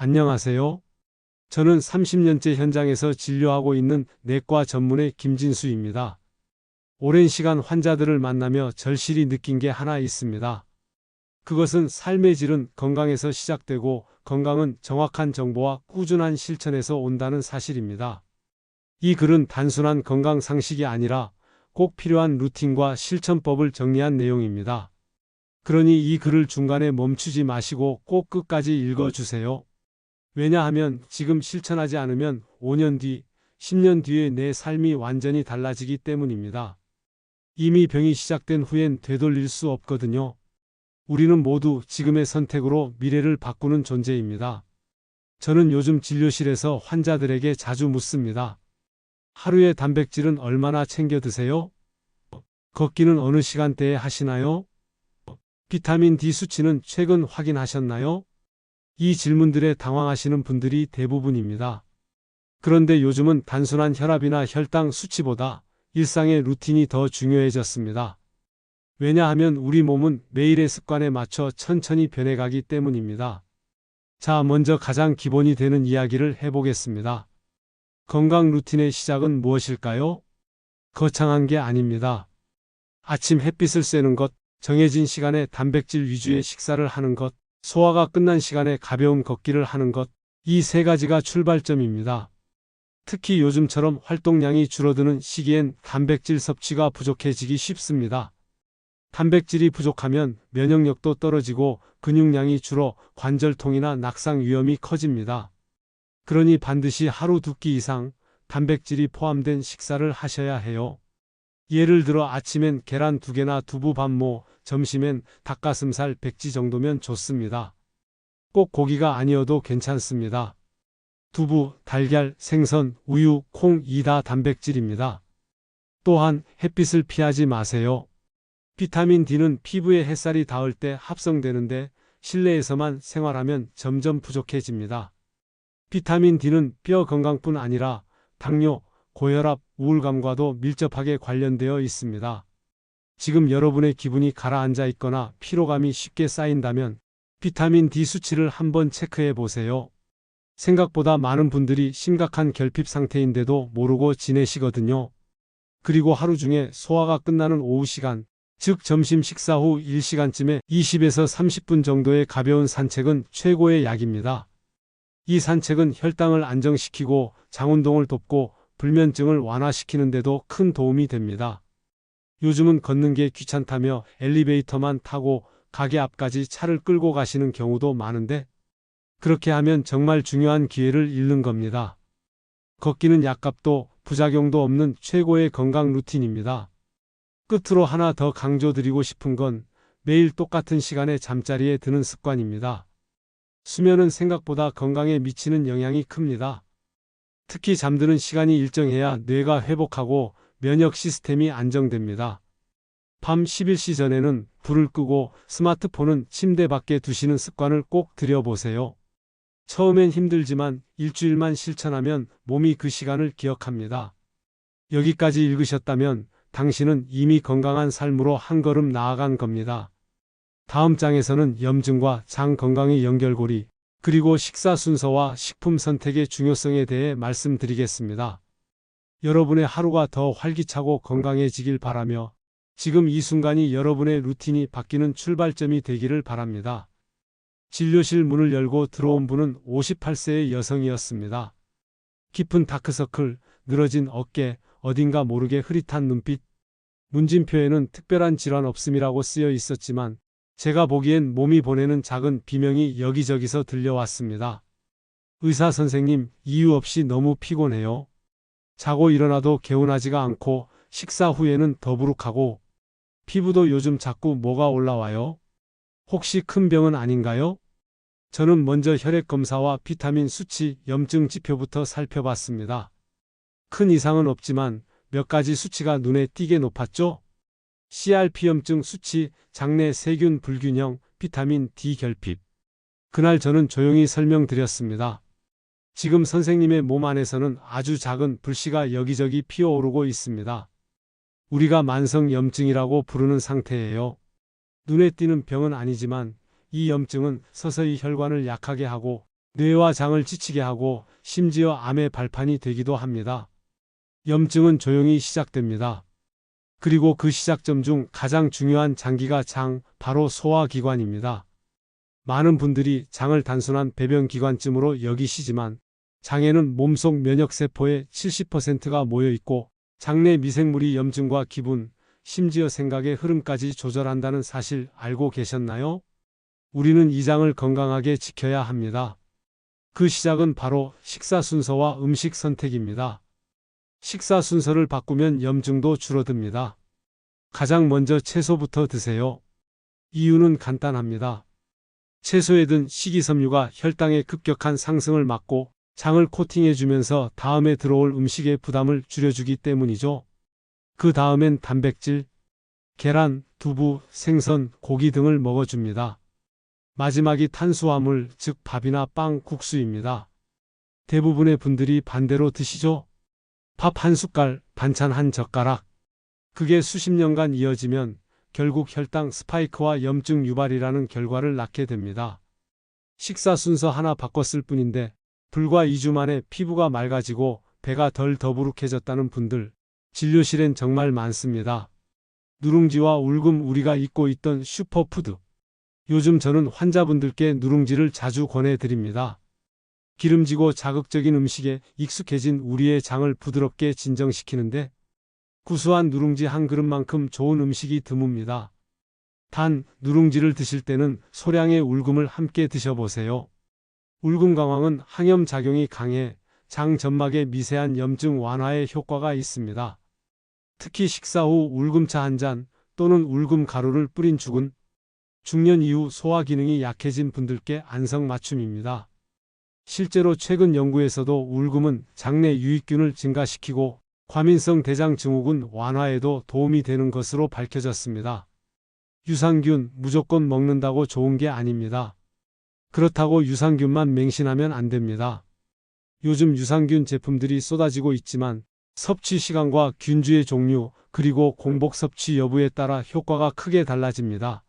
안녕하세요. 저는 30년째 현장에서 진료하고 있는 내과 전문의 김진수입니다. 오랜 시간 환자들을 만나며 절실히 느낀 게 하나 있습니다. 그것은 삶의 질은 건강에서 시작되고 건강은 정확한 정보와 꾸준한 실천에서 온다는 사실입니다. 이 글은 단순한 건강 상식이 아니라 꼭 필요한 루틴과 실천법을 정리한 내용입니다. 그러니 이 글을 중간에 멈추지 마시고 꼭 끝까지 읽어주세요. 왜냐하면 지금 실천하지 않으면 5년 뒤, 10년 뒤에 내 삶이 완전히 달라지기 때문입니다. 이미 병이 시작된 후엔 되돌릴 수 없거든요. 우리는 모두 지금의 선택으로 미래를 바꾸는 존재입니다. 저는 요즘 진료실에서 환자들에게 자주 묻습니다. 하루에 단백질은 얼마나 챙겨 드세요? 걷기는 어느 시간대에 하시나요? 비타민 D 수치는 최근 확인하셨나요? 이 질문들에 당황하시는 분들이 대부분입니다. 그런데 요즘은 단순한 혈압이나 혈당 수치보다 일상의 루틴이 더 중요해졌습니다. 왜냐하면 우리 몸은 매일의 습관에 맞춰 천천히 변해가기 때문입니다. 자, 먼저 가장 기본이 되는 이야기를 해보겠습니다. 건강 루틴의 시작은 무엇일까요? 거창한 게 아닙니다. 아침 햇빛을 쐬는 것, 정해진 시간에 단백질 위주의 식사를 하는 것, 소화가 끝난 시간에 가벼운 걷기를 하는 것, 이 세 가지가 출발점입니다. 특히 요즘처럼 활동량이 줄어드는 시기엔 단백질 섭취가 부족해지기 쉽습니다. 단백질이 부족하면 면역력도 떨어지고 근육량이 줄어 관절통이나 낙상 위험이 커집니다. 그러니 반드시 하루 2끼 이상 단백질이 포함된 식사를 하셔야 해요. 예를 들어 아침엔 계란 2개나 두부 반모, 점심엔 닭가슴살 백지 정도면 좋습니다. 꼭 고기가 아니어도 괜찮습니다. 두부, 달걀, 생선, 우유, 콩 이 다 단백질입니다. 또한 햇빛을 피하지 마세요. 비타민 D는 피부에 햇살이 닿을 때 합성되는데 실내에서만 생활하면 점점 부족해집니다. 비타민 D는 뼈 건강뿐 아니라 당뇨, 고혈압, 우울감과도 밀접하게 관련되어 있습니다. 지금 여러분의 기분이 가라앉아 있거나 피로감이 쉽게 쌓인다면 비타민 D 수치를 한번 체크해 보세요. 생각보다 많은 분들이 심각한 결핍 상태인데도 모르고 지내시거든요. 그리고 하루 중에 소화가 끝나는 오후 시간, 즉 점심 식사 후 1시간쯤에 20에서 30분 정도의 가벼운 산책은 최고의 약입니다. 이 산책은 혈당을 안정시키고 장운동을 돕고 불면증을 완화시키는 데도 큰 도움이 됩니다. 요즘은 걷는 게 귀찮다며 엘리베이터만 타고 가게 앞까지 차를 끌고 가시는 경우도 많은데 그렇게 하면 정말 중요한 기회를 잃는 겁니다. 걷기는 약값도 부작용도 없는 최고의 건강 루틴입니다. 끝으로 하나 더 강조드리고 싶은 건 매일 똑같은 시간에 잠자리에 드는 습관입니다. 수면은 생각보다 건강에 미치는 영향이 큽니다. 특히 잠드는 시간이 일정해야 뇌가 회복하고 면역 시스템이 안정됩니다. 밤 11시 전에는 불을 끄고 스마트폰은 침대 밖에 두시는 습관을 꼭 들여보세요. 처음엔 힘들지만 일주일만 실천하면 몸이 그 시간을 기억합니다. 여기까지 읽으셨다면 당신은 이미 건강한 삶으로 한 걸음 나아간 겁니다. 다음 장에서는 염증과 장 건강의 연결고리, 그리고 식사 순서와 식품 선택의 중요성에 대해 말씀드리겠습니다. 여러분의 하루가 더 활기차고 건강해지길 바라며 지금 이 순간이 여러분의 루틴이 바뀌는 출발점이 되기를 바랍니다. 진료실 문을 열고 들어온 분은 58세의 여성이었습니다. 깊은 다크서클, 늘어진 어깨, 어딘가 모르게 흐릿한 눈빛. 문진표에는 특별한 질환 없음이라고 쓰여 있었지만 제가 보기엔 몸이 보내는 작은 비명이 여기저기서 들려왔습니다. 의사 선생님, 이유 없이 너무 피곤해요. 자고 일어나도 개운하지가 않고 식사 후에는 더부룩하고 피부도 요즘 자꾸 뭐가 올라와요. 혹시 큰 병은 아닌가요? 저는 먼저 혈액 검사와 비타민 수치, 염증 지표부터 살펴봤습니다. 큰 이상은 없지만 몇 가지 수치가 눈에 띄게 높았죠? CRP 염증 수치, 장내 세균 불균형, 비타민 D 결핍. 그날 저는 조용히 설명드렸습니다. 지금 선생님의 몸 안에서는 아주 작은 불씨가 여기저기 피어오르고 있습니다. 우리가 만성 염증이라고 부르는 상태예요. 눈에 띄는 병은 아니지만 이 염증은 서서히 혈관을 약하게 하고 뇌와 장을 지치게 하고 심지어 암의 발판이 되기도 합니다. 염증은 조용히 시작됩니다. 그리고 그 시작점 중 가장 중요한 장기가 장, 바로 소화기관입니다. 많은 분들이 장을 단순한 배변기관쯤으로 여기시지만 장에는 몸속 면역세포의 70%가 모여 있고 장내 미생물이 염증과 기분, 심지어 생각의 흐름까지 조절한다는 사실 알고 계셨나요? 우리는 이 장을 건강하게 지켜야 합니다. 그 시작은 바로 식사 순서와 음식 선택입니다. 식사 순서를 바꾸면 염증도 줄어듭니다. 가장 먼저 채소부터 드세요. 이유는 간단합니다. 채소에 든 식이섬유가 혈당의 급격한 상승을 막고 장을 코팅해주면서 다음에 들어올 음식의 부담을 줄여주기 때문이죠. 그 다음엔 단백질, 계란, 두부, 생선, 고기 등을 먹어줍니다. 마지막이 탄수화물, 즉 밥이나 빵, 국수입니다. 대부분의 분들이 반대로 드시죠? 밥 한 숟갈, 반찬 한 젓가락. 그게 수십 년간 이어지면 결국 혈당 스파이크와 염증 유발이라는 결과를 낳게 됩니다. 식사 순서 하나 바꿨을 뿐인데 불과 2주 만에 피부가 맑아지고 배가 덜 더부룩해졌다는 분들, 진료실엔 정말 많습니다. 누룽지와 울금, 우리가 잊고 있던 슈퍼푸드. 요즘 저는 환자분들께 누룽지를 자주 권해드립니다. 기름지고 자극적인 음식에 익숙해진 우리의 장을 부드럽게 진정시키는데 구수한 누룽지 한 그릇만큼 좋은 음식이 드뭅니다. 단, 누룽지를 드실 때는 소량의 울금을 함께 드셔보세요. 울금 강황은 항염 작용이 강해 장 점막의 미세한 염증 완화에 효과가 있습니다. 특히 식사 후 울금차 한 잔 또는 울금 가루를 뿌린 죽은 중년 이후 소화 기능이 약해진 분들께 안성맞춤입니다. 실제로 최근 연구에서도 울금은 장내 유익균을 증가시키고 과민성 대장 증후군 완화에도 도움이 되는 것으로 밝혀졌습니다. 유산균 무조건 먹는다고 좋은 게 아닙니다. 그렇다고 유산균만 맹신하면 안 됩니다. 요즘 유산균 제품들이 쏟아지고 있지만 섭취 시간과 균주의 종류 그리고 공복 섭취 여부에 따라 효과가 크게 달라집니다.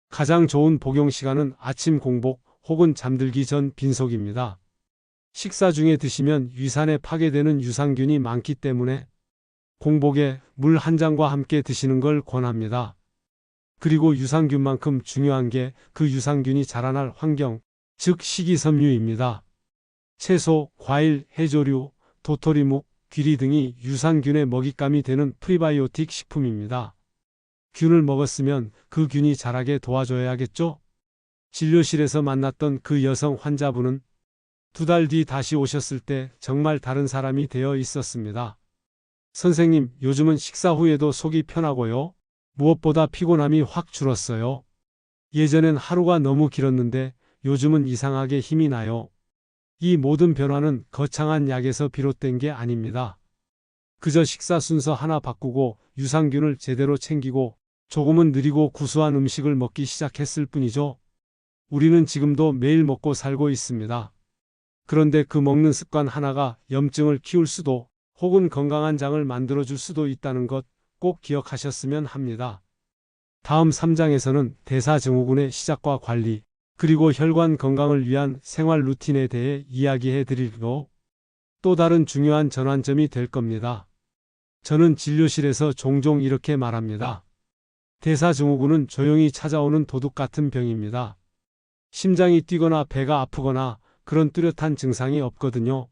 가장 좋은 복용 시간은 아침 공복 혹은 잠들기 전 빈속입니다. 식사 중에 드시면 위산에 파괴되는 유산균이 많기 때문에 공복에 물 한 잔과 함께 드시는 걸 권합니다. 그리고 유산균만큼 중요한 게 그 유산균이 자라날 환경, 즉 식이섬유입니다. 채소, 과일, 해조류, 도토리묵, 귀리 등이 유산균의 먹잇감이 되는 프리바이오틱 식품입니다. 균을 먹었으면 그 균이 자라게 도와줘야겠죠? 진료실에서 만났던 그 여성 환자분은 2달 뒤 다시 오셨을 때 정말 다른 사람이 되어 있었습니다. 선생님, 요즘은 식사 후에도 속이 편하고요. 무엇보다 피곤함이 확 줄었어요. 예전엔 하루가 너무 길었는데 요즘은 이상하게 힘이 나요. 이 모든 변화는 거창한 약에서 비롯된 게 아닙니다. 그저 식사 순서 하나 바꾸고 유산균을 제대로 챙기고 조금은 느리고 구수한 음식을 먹기 시작했을 뿐이죠. 우리는 지금도 매일 먹고 살고 있습니다. 그런데 그 먹는 습관 하나가 염증을 키울 수도 혹은 건강한 장을 만들어줄 수도 있다는 것 꼭 기억하셨으면 합니다. 다음 3장에서는 대사증후군의 시작과 관리, 그리고 혈관 건강을 위한 생활 루틴에 대해 이야기해 드리고 또 다른 중요한 전환점이 될 겁니다. 저는 진료실에서 종종 이렇게 말합니다. 대사증후군은 조용히 찾아오는 도둑 같은 병입니다. 심장이 뛰거나 배가 아프거나 그런 뚜렷한 증상이 없거든요.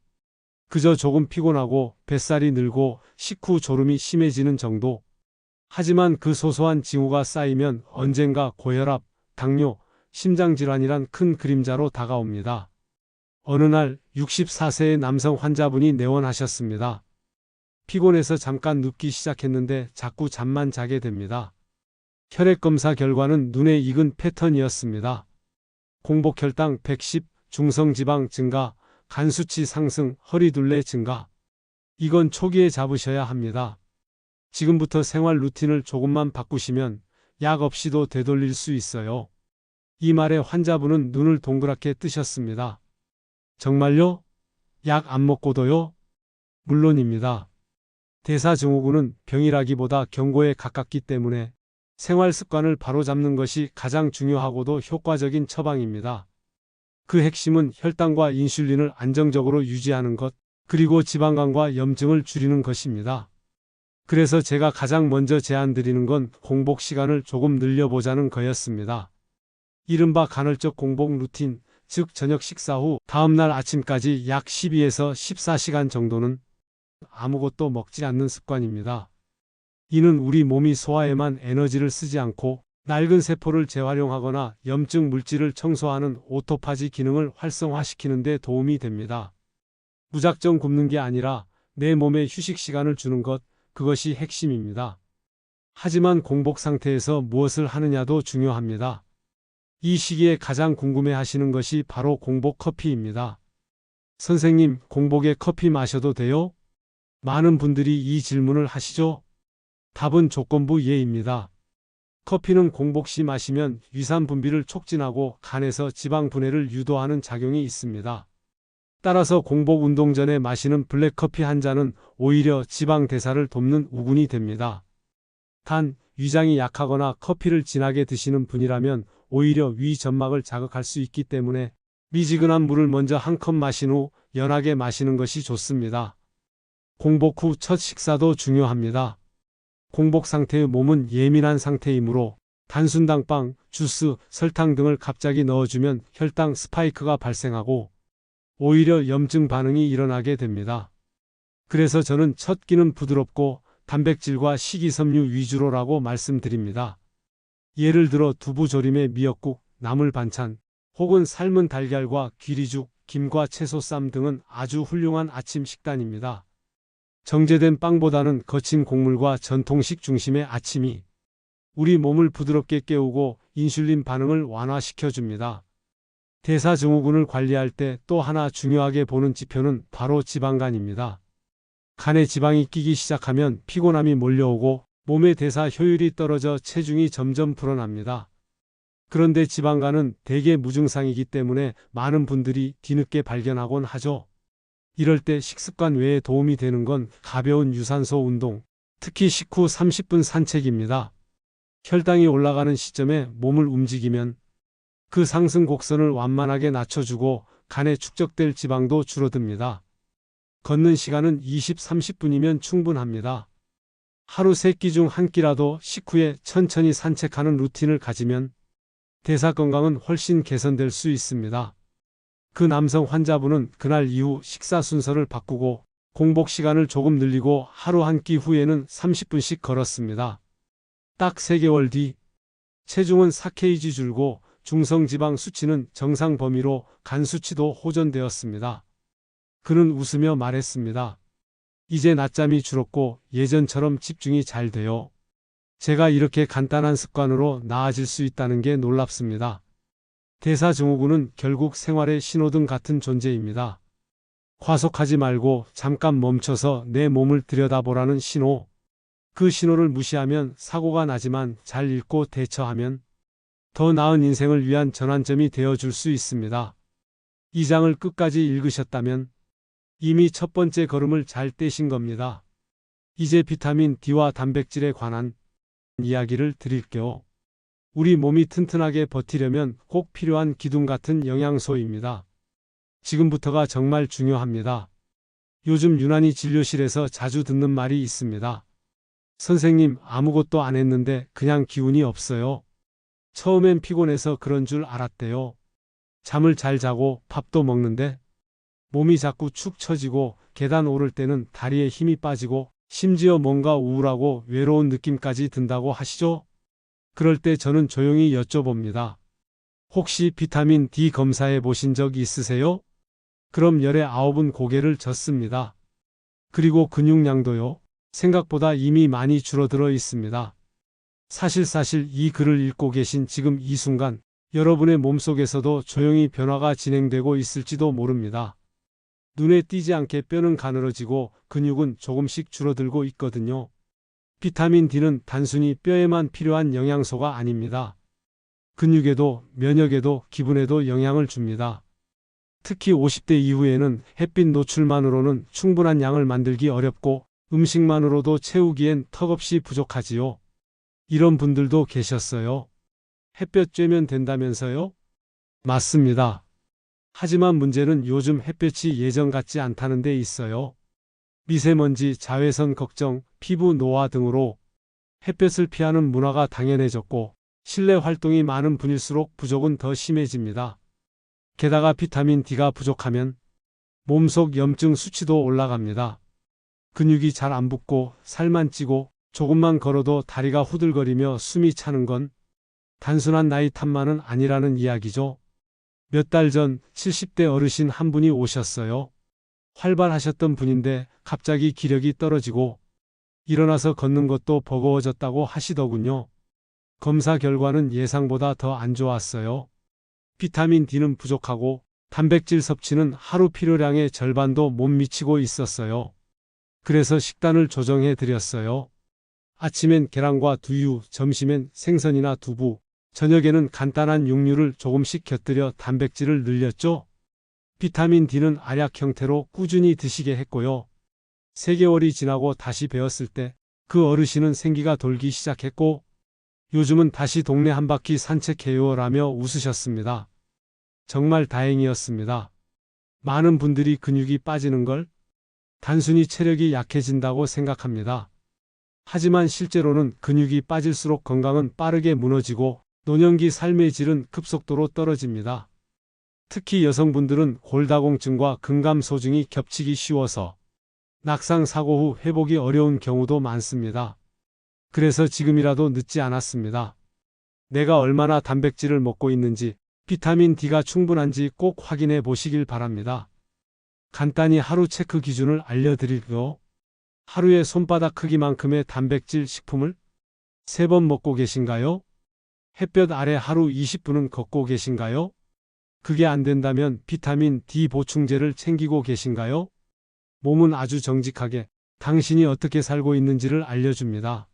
그저 조금 피곤하고 뱃살이 늘고 식후 졸음이 심해지는 정도. 하지만 그 소소한 징후가 쌓이면 언젠가 고혈압, 당뇨, 심장질환이란 큰 그림자로 다가옵니다. 어느 날 64세의 남성 환자분이 내원하셨습니다. 피곤해서 잠깐 눕기 시작했는데 자꾸 잠만 자게 됩니다. 혈액검사 결과는 눈에 익은 패턴이었습니다. 공복혈당 110, 중성지방 증가, 간수치 상승, 허리둘레 증가. 이건 초기에 잡으셔야 합니다. 지금부터 생활 루틴을 조금만 바꾸시면 약 없이도 되돌릴 수 있어요. 이 말에 환자분은 눈을 동그랗게 뜨셨습니다. 정말요? 약 안 먹고도요? 물론입니다. 대사증후군은 병이라기보다 경고에 가깝기 때문에 생활 습관을 바로잡는 것이 가장 중요하고도 효과적인 처방입니다. 그 핵심은 혈당과 인슐린을 안정적으로 유지하는 것, 그리고 지방간과 염증을 줄이는 것입니다. 그래서 제가 가장 먼저 제안드리는 건 공복 시간을 조금 늘려보자는 거였습니다. 이른바 간헐적 공복 루틴, 즉 저녁 식사 후 다음날 아침까지 약 12에서 14시간 정도는 아무것도 먹지 않는 습관입니다. 이는 우리 몸이 소화에만 에너지를 쓰지 않고 낡은 세포를 재활용하거나 염증 물질을 청소하는 오토파지 기능을 활성화시키는 데 도움이 됩니다. 무작정 굶는 게 아니라 내 몸에 휴식 시간을 주는 것, 그것이 핵심입니다. 하지만 공복 상태에서 무엇을 하느냐도 중요합니다. 이 시기에 가장 궁금해 하시는 것이 바로 공복 커피입니다. 선생님, 공복에 커피 마셔도 돼요? 많은 분들이 이 질문을 하시죠? 답은 조건부 예입니다. 커피는 공복 시 마시면 위산 분비를 촉진하고 간에서 지방 분해를 유도하는 작용이 있습니다. 따라서 공복 운동 전에 마시는 블랙커피 한 잔은 오히려 지방 대사를 돕는 우군이 됩니다. 단, 위장이 약하거나 커피를 진하게 드시는 분이라면 오히려 위 점막을 자극할 수 있기 때문에 미지근한 물을 먼저 한 컵 마신 후 연하게 마시는 것이 좋습니다. 공복 후 첫 식사도 중요합니다. 공복 상태의 몸은 예민한 상태이므로 단순당빵, 주스, 설탕 등을 갑자기 넣어주면 혈당 스파이크가 발생하고 오히려 염증 반응이 일어나게 됩니다. 그래서 저는 첫 끼는 부드럽고 단백질과 식이섬유 위주로라고 말씀드립니다. 예를 들어 두부조림에 미역국, 나물 반찬, 혹은 삶은 달걀과 귀리죽, 김과 채소쌈 등은 아주 훌륭한 아침 식단입니다. 정제된 빵보다는 거친 곡물과 전통식 중심의 아침이 우리 몸을 부드럽게 깨우고 인슐린 반응을 완화시켜줍니다. 대사증후군을 관리할 때 또 하나 중요하게 보는 지표는 바로 지방간입니다. 간에 지방이 끼기 시작하면 피곤함이 몰려오고 몸의 대사 효율이 떨어져 체중이 점점 불어납니다. 그런데 지방간은 대개 무증상이기 때문에 많은 분들이 뒤늦게 발견하곤 하죠. 이럴 때 식습관 외에 도움이 되는 건 가벼운 유산소 운동, 특히 식후 30분 산책입니다. 혈당이 올라가는 시점에 몸을 움직이면 그 상승 곡선을 완만하게 낮춰주고 간에 축적될 지방도 줄어듭니다. 걷는 시간은 20-30분이면 충분합니다. 하루 3끼 중 1끼라도 식후에 천천히 산책하는 루틴을 가지면 대사 건강은 훨씬 개선될 수 있습니다. 그 남성 환자분은 그날 이후 식사 순서를 바꾸고 공복 시간을 조금 늘리고 하루 한 끼 후에는 30분씩 걸었습니다. 딱 3개월 뒤 체중은 4kg 줄고 중성지방 수치는 정상 범위로 간 수치도 호전되었습니다. 그는 웃으며 말했습니다. 이제 낮잠이 줄었고 예전처럼 집중이 잘 돼요. 제가 이렇게 간단한 습관으로 나아질 수 있다는 게 놀랍습니다. 대사증후군은 결국 생활의 신호등 같은 존재입니다. 과속하지 말고 잠깐 멈춰서 내 몸을 들여다보라는 신호. 그 신호를 무시하면 사고가 나지만 잘 읽고 대처하면 더 나은 인생을 위한 전환점이 되어줄 수 있습니다. 이 장을 끝까지 읽으셨다면 이미 첫 번째 걸음을 잘 떼신 겁니다. 이제 비타민 D와 단백질에 관한 이야기를 드릴게요. 우리 몸이 튼튼하게 버티려면 꼭 필요한 기둥 같은 영양소입니다. 지금부터가 정말 중요합니다. 요즘 유난히 진료실에서 자주 듣는 말이 있습니다. 선생님, 아무것도 안 했는데 그냥 기운이 없어요. 처음엔 피곤해서 그런 줄 알았대요. 잠을 잘 자고 밥도 먹는데 몸이 자꾸 축 처지고 계단 오를 때는 다리에 힘이 빠지고 심지어 뭔가 우울하고 외로운 느낌까지 든다고 하시죠? 그럴 때 저는 조용히 여쭤봅니다. 혹시 비타민 D 검사해 보신 적 있으세요? 그럼 열의 9은 고개를 젓습니다. 그리고 근육량도요? 생각보다 이미 많이 줄어들어 있습니다. 사실 이 글을 읽고 계신 지금 이 순간 여러분의 몸속에서도 조용히 변화가 진행되고 있을지도 모릅니다. 눈에 띄지 않게 뼈는 가늘어지고 근육은 조금씩 줄어들고 있거든요. 비타민 D는 단순히 뼈에만 필요한 영양소가 아닙니다. 근육에도 면역에도 기분에도 영향을 줍니다. 특히 50대 이후에는 햇빛 노출만으로는 충분한 양을 만들기 어렵고 음식만으로도 채우기엔 턱없이 부족하지요. 이런 분들도 계셨어요. 햇볕 쬐면 된다면서요? 맞습니다. 하지만 문제는 요즘 햇볕이 예전 같지 않다는 데 있어요. 미세먼지, 자외선 걱정, 피부 노화 등으로 햇볕을 피하는 문화가 당연해졌고 실내 활동이 많은 분일수록 부족은 더 심해집니다. 게다가 비타민 D가 부족하면 몸속 염증 수치도 올라갑니다. 근육이 잘 안 붙고 살만 찌고 조금만 걸어도 다리가 후들거리며 숨이 차는 건 단순한 나이 탓만은 아니라는 이야기죠. 몇 달 전 70대 어르신 한 분이 오셨어요. 활발하셨던 분인데 갑자기 기력이 떨어지고 일어나서 걷는 것도 버거워졌다고 하시더군요. 검사 결과는 예상보다 더 안 좋았어요. 비타민 D는 부족하고 단백질 섭취는 하루 필요량의 절반도 못 미치고 있었어요. 그래서 식단을 조정해 드렸어요. 아침엔 계란과 두유, 점심엔 생선이나 두부, 저녁에는 간단한 육류를 조금씩 곁들여 단백질을 늘렸죠. 비타민 D는 알약 형태로 꾸준히 드시게 했고요. 3개월이 지나고 다시 배웠을 때 그 어르신은 생기가 돌기 시작했고 요즘은 다시 동네 한 바퀴 산책해요 라며 웃으셨습니다. 정말 다행이었습니다. 많은 분들이 근육이 빠지는 걸 단순히 체력이 약해진다고 생각합니다. 하지만 실제로는 근육이 빠질수록 건강은 빠르게 무너지고 노년기 삶의 질은 급속도로 떨어집니다. 특히 여성분들은 골다공증과 근감소증이 겹치기 쉬워서 낙상 사고 후 회복이 어려운 경우도 많습니다. 그래서 지금이라도 늦지 않았습니다. 내가 얼마나 단백질을 먹고 있는지, 비타민 D가 충분한지 꼭 확인해 보시길 바랍니다. 간단히 하루 체크 기준을 알려드릴게요. 하루에 손바닥 크기만큼의 단백질 식품을 3번 먹고 계신가요? 햇볕 아래 하루 20분은 걷고 계신가요? 그게 안 된다면 비타민 D 보충제를 챙기고 계신가요? 몸은 아주 정직하게 당신이 어떻게 살고 있는지를 알려줍니다.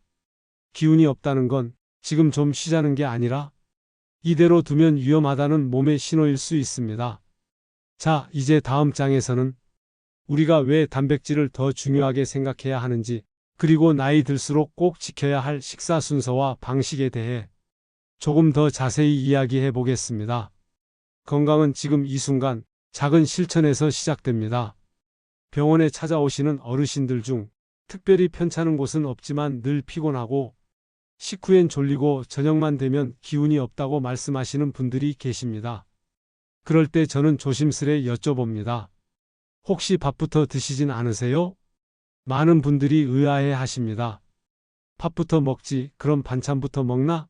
기운이 없다는 건 지금 좀 쉬자는 게 아니라 이대로 두면 위험하다는 몸의 신호일 수 있습니다. 자, 이제 다음 장에서는 우리가 왜 단백질을 더 중요하게 생각해야 하는지, 그리고 나이 들수록 꼭 지켜야 할 식사 순서와 방식에 대해 조금 더 자세히 이야기해 보겠습니다. 건강은 지금 이 순간 작은 실천에서 시작됩니다. 병원에 찾아오시는 어르신들 중 특별히 편찮은 곳은 없지만 늘 피곤하고 식후엔 졸리고 저녁만 되면 기운이 없다고 말씀하시는 분들이 계십니다. 그럴 때 저는 조심스레 여쭤봅니다. 혹시 밥부터 드시진 않으세요? 많은 분들이 의아해 하십니다. 밥부터 먹지, 그럼 반찬부터 먹나?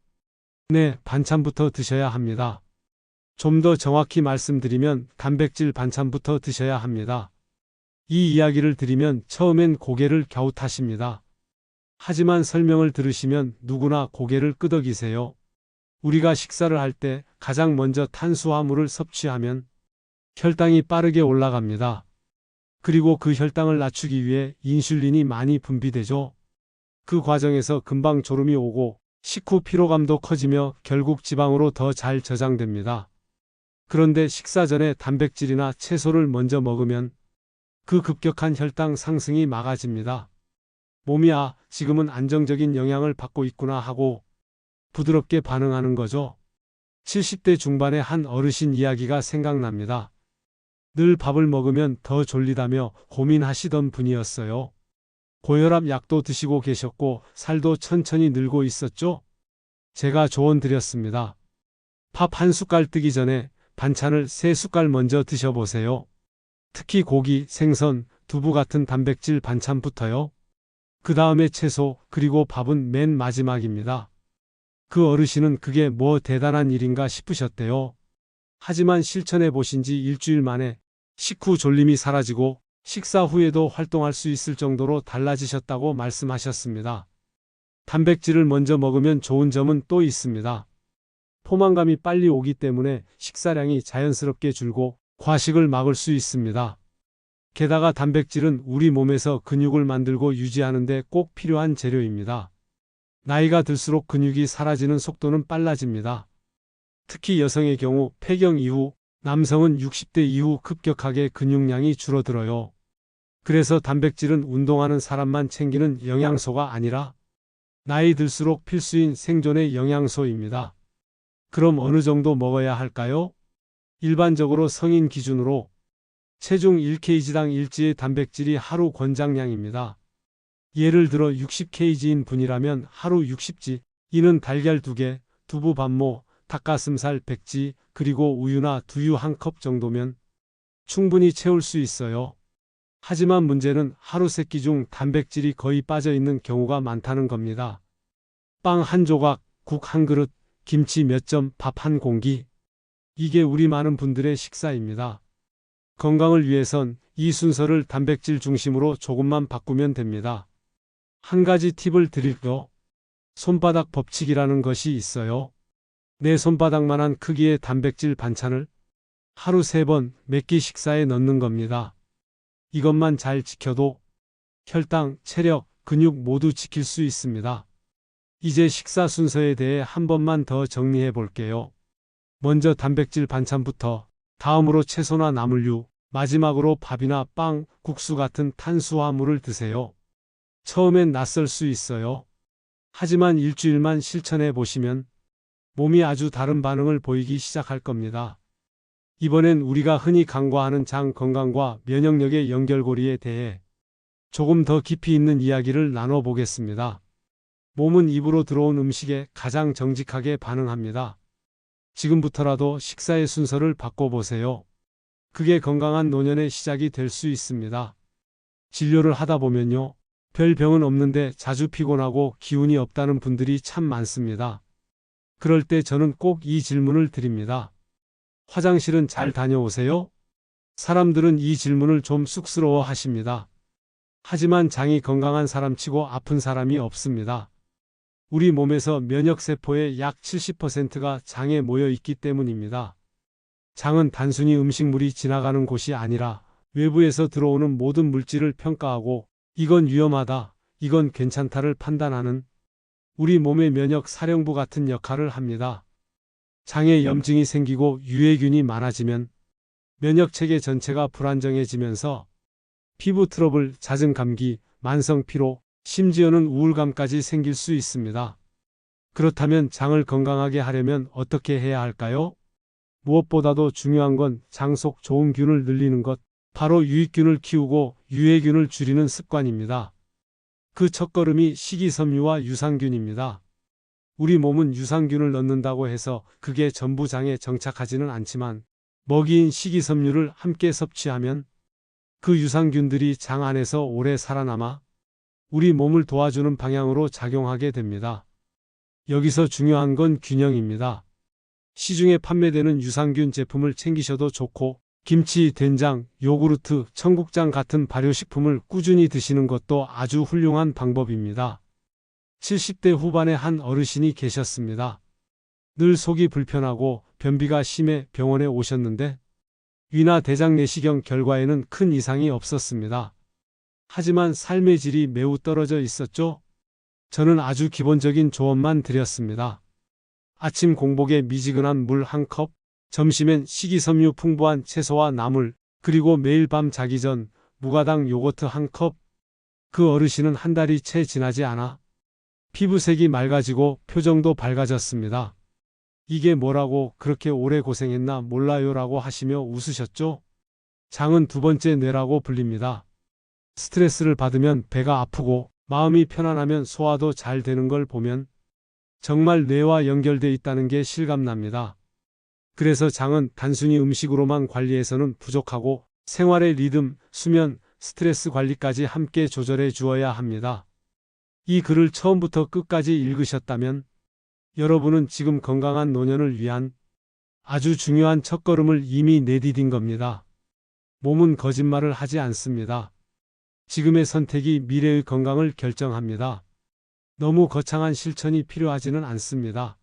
네, 반찬부터 드셔야 합니다. 좀 더 정확히 말씀드리면 단백질 반찬부터 드셔야 합니다. 이 이야기를 드리면 처음엔 고개를 갸웃하십니다. 하지만 설명을 들으시면 누구나 고개를 끄덕이세요. 우리가 식사를 할 때 가장 먼저 탄수화물을 섭취하면 혈당이 빠르게 올라갑니다. 그리고 그 혈당을 낮추기 위해 인슐린이 많이 분비되죠. 그 과정에서 금방 졸음이 오고 식후 피로감도 커지며 결국 지방으로 더 잘 저장됩니다. 그런데 식사 전에 단백질이나 채소를 먼저 먹으면 그 급격한 혈당 상승이 막아집니다. 몸이 지금은 안정적인 영향을 받고 있구나 하고 부드럽게 반응하는 거죠. 70대 중반의 한 어르신 이야기가 생각납니다. 늘 밥을 먹으면 더 졸리다며 고민하시던 분이었어요. 고혈압 약도 드시고 계셨고 살도 천천히 늘고 있었죠. 제가 조언 드렸습니다. 밥 한 숟갈 뜨기 전에 반찬을 3숟갈 먼저 드셔보세요. 특히 고기, 생선, 두부 같은 단백질 반찬부터요. 그 다음에 채소, 그리고 밥은 맨 마지막입니다. 그 어르신은 그게 뭐 대단한 일인가 싶으셨대요. 하지만 실천해 보신 지 일주일 만에 식후 졸림이 사라지고 식사 후에도 활동할 수 있을 정도로 달라지셨다고 말씀하셨습니다. 단백질을 먼저 먹으면 좋은 점은 또 있습니다. 포만감이 빨리 오기 때문에 식사량이 자연스럽게 줄고 과식을 막을 수 있습니다. 게다가 단백질은 우리 몸에서 근육을 만들고 유지하는 데 꼭 필요한 재료입니다. 나이가 들수록 근육이 사라지는 속도는 빨라집니다. 특히 여성의 경우 폐경 이후, 남성은 60대 이후 급격하게 근육량이 줄어들어요. 그래서 단백질은 운동하는 사람만 챙기는 영양소가 아니라 나이 들수록 필수인 생존의 영양소입니다. 그럼 어느 정도 먹어야 할까요? 일반적으로 성인 기준으로 체중 1kg당 일지의 단백질이 하루 권장량입니다. 예를 들어 60kg인 분이라면 하루 60지, 이는 달걀 2개, 두부 반모, 닭가슴살 100지, 그리고 우유나 두유 1컵 정도면 충분히 채울 수 있어요. 하지만 문제는 하루 3끼 중 단백질이 거의 빠져 있는 경우가 많다는 겁니다. 빵 한 조각, 국 한 그릇, 김치 몇 점, 밥 한 공기. 이게 우리 많은 분들의 식사입니다. 건강을 위해선 이 순서를 단백질 중심으로 조금만 바꾸면 됩니다. 한 가지 팁을 드릴게요. 손바닥 법칙이라는 것이 있어요. 내 손바닥만한 크기의 단백질 반찬을 하루 3번 몇 끼 식사에 넣는 겁니다. 이것만 잘 지켜도 혈당, 체력, 근육 모두 지킬 수 있습니다. 이제 식사 순서에 대해 한 번만 더 정리해 볼게요. 먼저 단백질 반찬부터, 다음으로 채소나 나물류, 마지막으로 밥이나 빵, 국수 같은 탄수화물을 드세요. 처음엔 낯설 수 있어요. 하지만 일주일만 실천해 보시면 몸이 아주 다른 반응을 보이기 시작할 겁니다. 이번엔 우리가 흔히 간과하는 장 건강과 면역력의 연결고리에 대해 조금 더 깊이 있는 이야기를 나눠보겠습니다. 몸은 입으로 들어온 음식에 가장 정직하게 반응합니다. 지금부터라도 식사의 순서를 바꿔보세요. 그게 건강한 노년의 시작이 될 수 있습니다. 진료를 하다 보면요, 별 병은 없는데 자주 피곤하고 기운이 없다는 분들이 참 많습니다. 그럴 때 저는 꼭 이 질문을 드립니다. 화장실은 잘 다녀오세요? 사람들은 이 질문을 좀 쑥스러워 하십니다. 하지만 장이 건강한 사람치고 아픈 사람이 없습니다. 우리 몸에서 면역세포의 약 70%가 장에 모여 있기 때문입니다. 장은 단순히 음식물이 지나가는 곳이 아니라 외부에서 들어오는 모든 물질을 평가하고 이건 위험하다, 이건 괜찮다를 판단하는 우리 몸의 면역 사령부 같은 역할을 합니다. 장에 염증이 생기고 유해균이 많아지면 면역체계 전체가 불안정해지면서 피부 트러블, 잦은 감기, 만성 피로, 심지어는 우울감까지 생길 수 있습니다. 그렇다면 장을 건강하게 하려면 어떻게 해야 할까요? 무엇보다도 중요한 건 장 속 좋은 균을 늘리는 것, 바로 유익균을 키우고 유해균을 줄이는 습관입니다. 그 첫걸음이 식이섬유와 유산균입니다. 우리 몸은 유산균을 넣는다고 해서 그게 전부 장에 정착하지는 않지만 먹이인 식이섬유를 함께 섭취하면 그 유산균들이 장 안에서 오래 살아남아 우리 몸을 도와주는 방향으로 작용하게 됩니다. 여기서 중요한 건 균형입니다. 시중에 판매되는 유산균 제품을 챙기셔도 좋고 김치, 된장, 요구르트, 청국장 같은 발효식품을 꾸준히 드시는 것도 아주 훌륭한 방법입니다. 70대 후반의 한 어르신이 계셨습니다. 늘 속이 불편하고 변비가 심해 병원에 오셨는데 위나 대장 내시경 결과에는 큰 이상이 없었습니다. 하지만 삶의 질이 매우 떨어져 있었죠. 저는 아주 기본적인 조언만 드렸습니다. 아침 공복에 미지근한 물 1컵, 점심엔 식이섬유 풍부한 채소와 나물, 그리고 매일 밤 자기 전 무가당 요거트 1컵. 그 어르신은 한 달이 채 지나지 않아 피부색이 맑아지고 표정도 밝아졌습니다. 이게 뭐라고 그렇게 오래 고생했나 몰라요라고 하시며 웃으셨죠? 장은 두 번째 뇌라고 불립니다. 스트레스를 받으면 배가 아프고 마음이 편안하면 소화도 잘 되는 걸 보면 정말 뇌와 연결돼 있다는 게 실감납니다. 그래서 장은 단순히 음식으로만 관리해서는 부족하고 생활의 리듬, 수면, 스트레스 관리까지 함께 조절해 주어야 합니다. 이 글을 처음부터 끝까지 읽으셨다면 여러분은 지금 건강한 노년을 위한 아주 중요한 첫걸음을 이미 내디딘 겁니다. 몸은 거짓말을 하지 않습니다. 지금의 선택이 미래의 건강을 결정합니다. 너무 거창한 실천이 필요하지는 않습니다.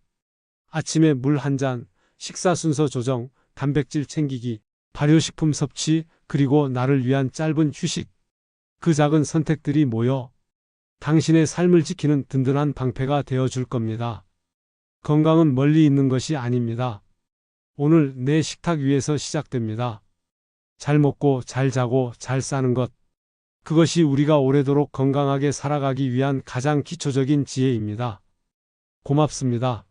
아침에 물 한 잔, 식사 순서 조정, 단백질 챙기기, 발효식품 섭취, 그리고 나를 위한 짧은 휴식. 그 작은 선택들이 모여 당신의 삶을 지키는 든든한 방패가 되어줄 겁니다. 건강은 멀리 있는 것이 아닙니다. 오늘 내 식탁 위에서 시작됩니다. 잘 먹고 잘 자고 잘 사는 것. 그것이 우리가 오래도록 건강하게 살아가기 위한 가장 기초적인 지혜입니다. 고맙습니다.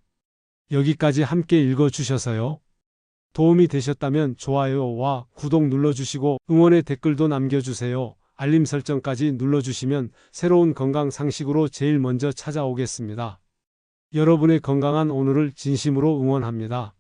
여기까지 함께 읽어주셔서요. 도움이 되셨다면 좋아요와 구독 눌러주시고 응원의 댓글도 남겨주세요. 알림 설정까지 눌러주시면 새로운 건강 상식으로 제일 먼저 찾아오겠습니다. 여러분의 건강한 오늘을 진심으로 응원합니다.